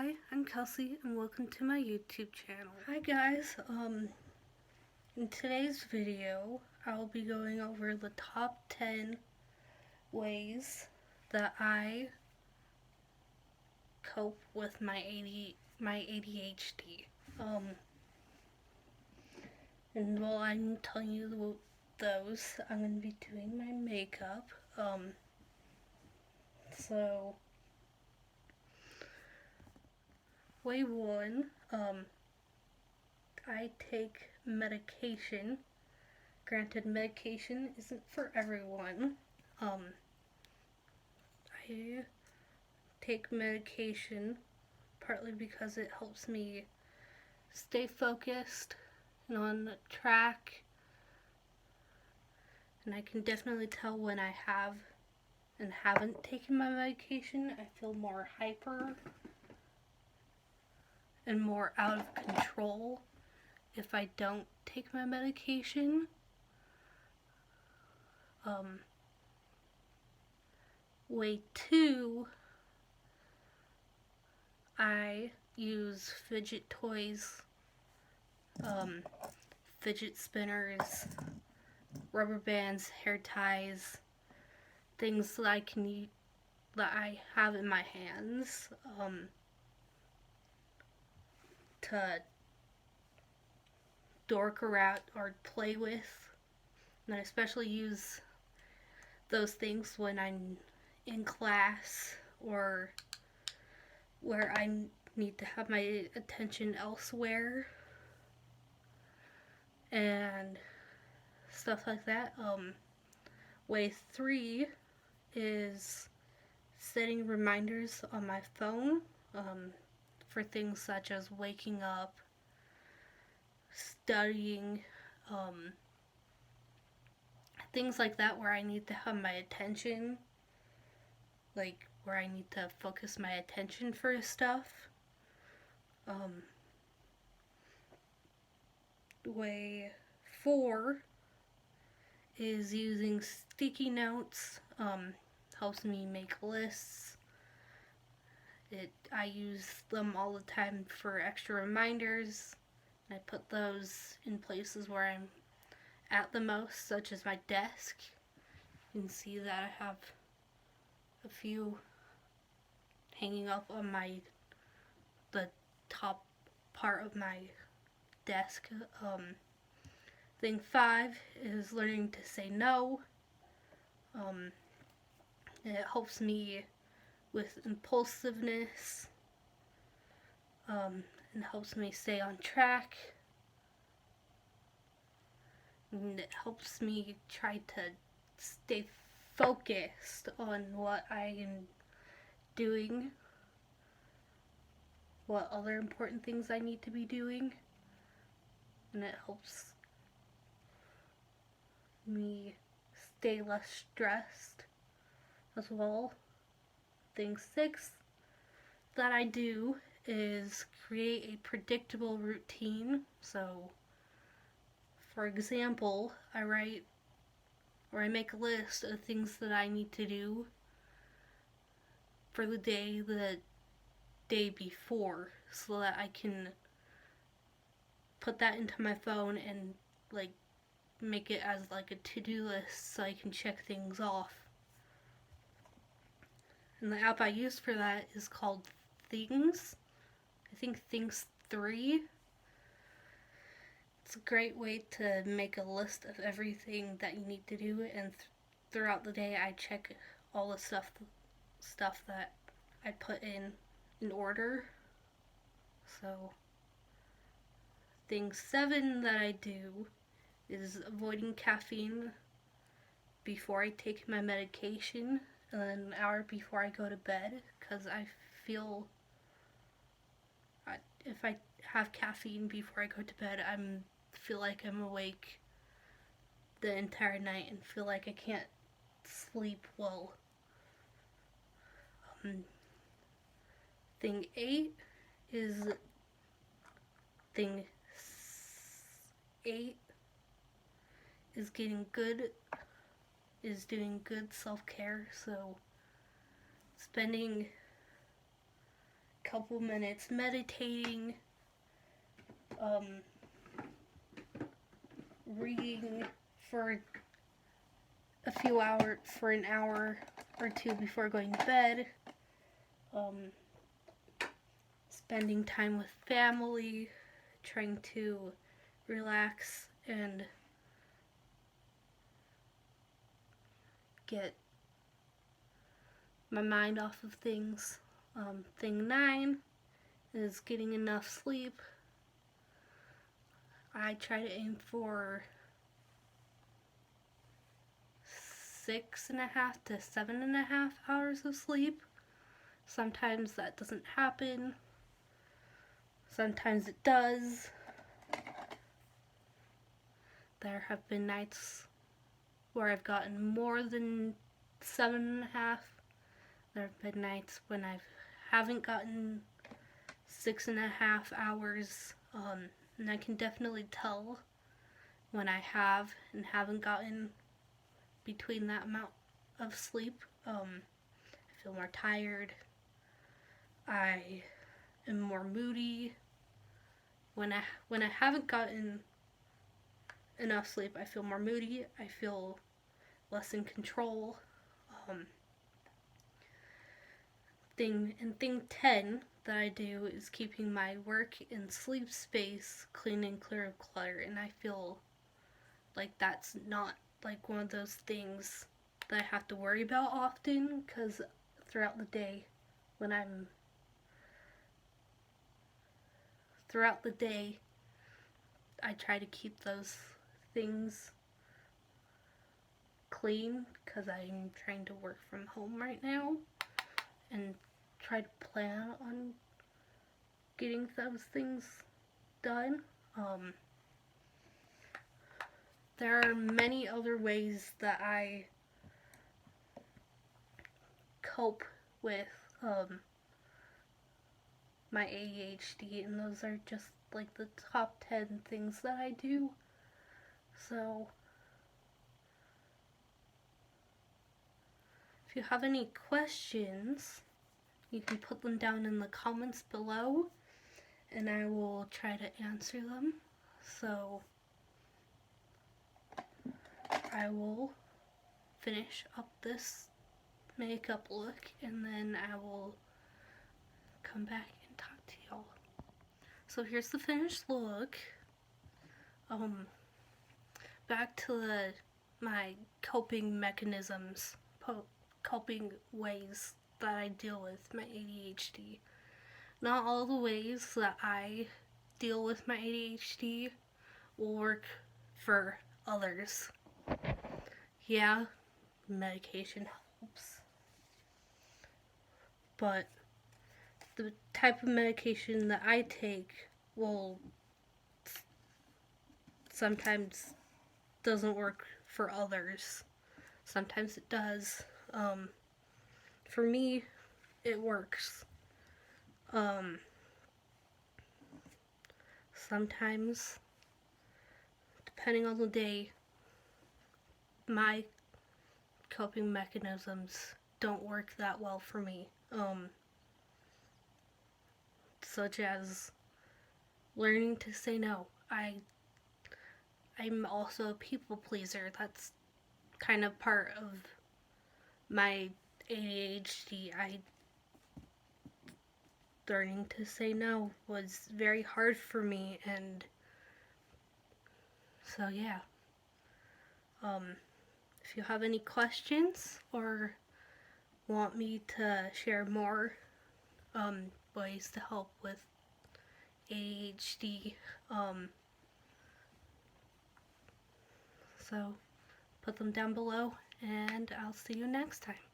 Hi, I'm Kelsey and welcome to my YouTube channel. Hi guys, in today's video, I'll be going over the top 10 ways that I cope with my ADHD. And while I'm telling you those, I'm going to be doing my makeup. So, way one, I take medication. Granted, medication isn't for everyone. I take medication partly because it helps me stay focused and on track, and I can definitely tell when I have and haven't taken my medication. I feel more hyper and more out of control if I don't take my medication. Way two, I use fidget toys, fidget spinners, rubber bands, hair ties, things that I have in my hands, to dork around or play with. And I especially use those things when I'm in class or where I need to have my attention elsewhere and stuff like that. Way three is setting reminders on my phone for things such as waking up, studying, things like that where I need to have my attention, like where I need to focus my attention for stuff. Way four is using sticky notes. Helps me make lists. I use them all the time for extra reminders. I put those in places where I'm at the most, such as my desk. You can see that I have a few hanging up on the top part of my desk. Thing five is learning to say no. It helps me with impulsiveness, and helps me stay on track, and it helps me try to stay focused on what I am doing, what other important things I need to be doing, and it helps me stay less stressed as well. Thing six that I do is create a predictable routine. So, for example, I make a list of things that I need to do for the day before, so that I can put that into my phone and make it as a to-do list so I can check things off. And the app I use for that is called Things. I think Things 3. It's a great way to make a list of everything that you need to do, and throughout the day I check all the stuff that I put in order. So, thing 7 that I do is avoiding caffeine before I take my medication, and then an hour before I go to bed, because I feel if I have caffeine before I go to bed, I feel like I'm awake the entire night and feel like I can't sleep well. Thing 8 is thing 8 is doing good self-care. So spending couple minutes meditating, reading for an hour or two before going to bed, spending time with family, trying to relax and get my mind off of things. Thing 9 is getting enough sleep. I try to aim for 6.5 to 7.5 hours of sleep. Sometimes that doesn't happen. Sometimes it does. There have been nights where I've gotten more than 7.5. There have been nights when I haven't gotten 6.5 hours. And I can definitely tell when I have and haven't gotten between that amount of sleep. I feel more tired. I am more moody. When I haven't gotten enough sleep, I feel more moody. I feel less in control. Thing 10 that I do is keeping my work and sleep space clean and clear of clutter, and I feel like that's not like one of those things that I have to worry about often, because throughout the day I try to keep those things clean, because I'm trying to work from home right now and try to plan on getting those things done. There are many other ways that I cope with my ADHD, and those are just like the top 10 things that I do. So if you have any questions, you can put them down in the comments below, and I will try to answer them. So I will finish up this makeup look, and then I will come back and talk to y'all. So here's the finished look. Back to my coping mechanisms, coping ways that I deal with my ADHD. Not all the ways that I deal with my ADHD will work for others. Yeah, medication helps, but the type of medication that I take will sometimes doesn't work for others. Sometimes it does. For me, it works. Sometimes, depending on the day, my coping mechanisms don't work that well for me. Such as learning to say no. I'm also a people pleaser. That's kind of part of my ADHD. Learning to say no was very hard for me, and so yeah. If you have any questions or want me to share more ways to help with ADHD, so put them down below, and I'll see you next time.